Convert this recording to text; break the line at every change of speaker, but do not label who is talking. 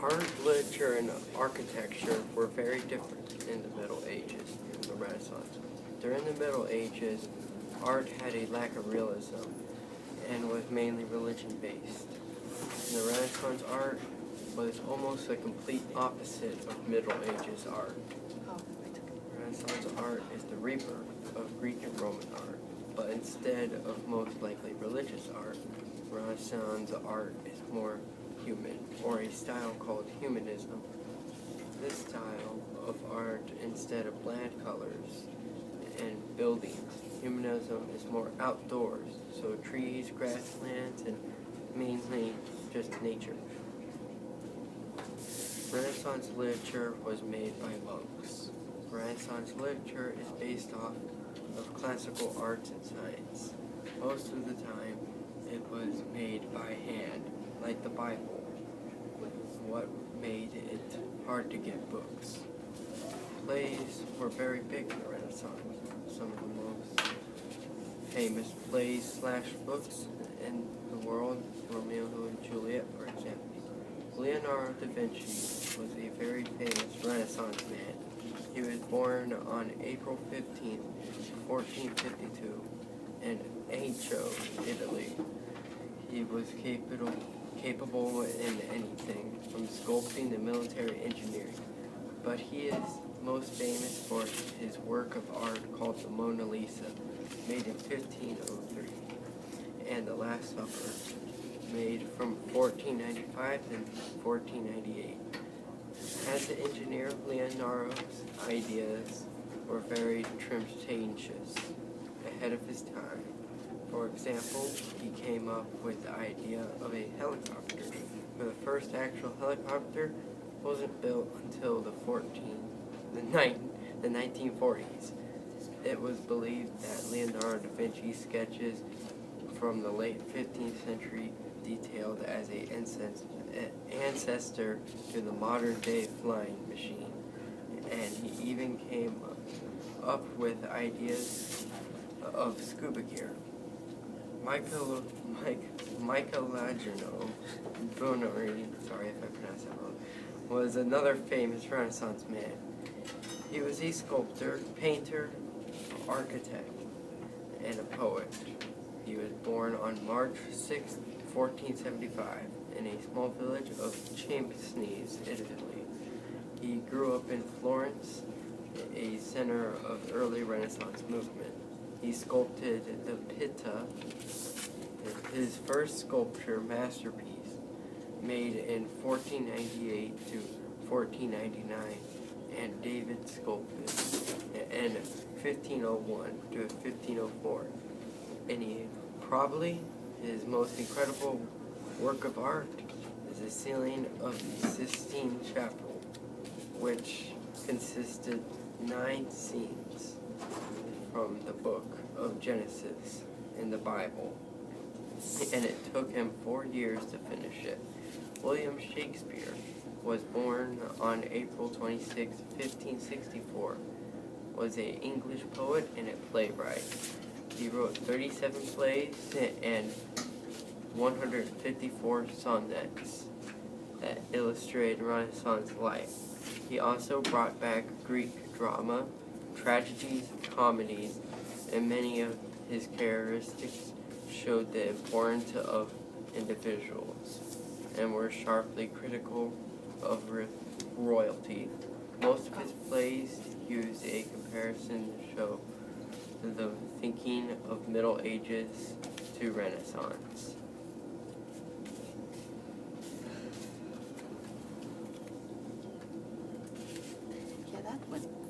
Art, literature, and architecture were very different in the Middle Ages and the Renaissance. During the Middle Ages, art had a lack of realism and was mainly religion-based. In the Renaissance, art was almost the complete opposite of Middle Ages art. Renaissance art is the rebirth of Greek and Roman art, but instead of most likely religious art, Renaissance art is more human, or a style called humanism. This style of art, instead of bland colors and buildings, humanism is more outdoors, so trees, grasslands, and mainly just nature. Renaissance literature was made by monks. Renaissance literature is based off of classical arts and science. Most of the time, it was made by hand, like the Bible. What made it hard to get books? Plays were very big in the Renaissance. Some of the most famous plays / books in the world, Romeo and Juliet, for example. Leonardo da Vinci was a very famous Renaissance man. He was born on April 15, 1452, in Accio, Italy. He was capable in anything, from sculpting to military engineering, but he is most famous for his work of art called the Mona Lisa, made in 1503, and The Last Supper, made from 1495 to 1498. As an engineer, Leonardo's ideas were very tremendous, ahead of his time. For example, he came up with the idea of a helicopter, but the first actual helicopter wasn't built until the 1940s. It was believed that Leonardo da Vinci's sketches from the late 15th century detailed as an ancestor to the modern-day flying machine, and he even came up with ideas of scuba gear. Michelangelo Buonarroti, sorry if I pronounced that wrong, was another famous Renaissance man. He was a sculptor, painter, architect, and a poet. He was born on March 6, 1475, in a small village of Champigny, Italy. He grew up in Florence, a center of the early Renaissance movement. He sculpted the Pitta, his first sculpture masterpiece, made in 1498 to 1499, and David sculpted in 1501 to 1504. And probably his most incredible work of art is the ceiling of the Sistine Chapel, which consisted 9 scenes from the book of Genesis in the Bible, and it took him 4 years to finish it. William Shakespeare was born on April 26, 1564, was an English poet and a playwright. He wrote 37 plays and 154 sonnets that illustrated Renaissance life. He also brought back Greek drama, tragedies, comedies, and many of his characteristics showed the importance of individuals and were sharply critical of royalty. Most of his plays use a comparison to show the thinking of Middle Ages to Renaissance.
Yeah, that one.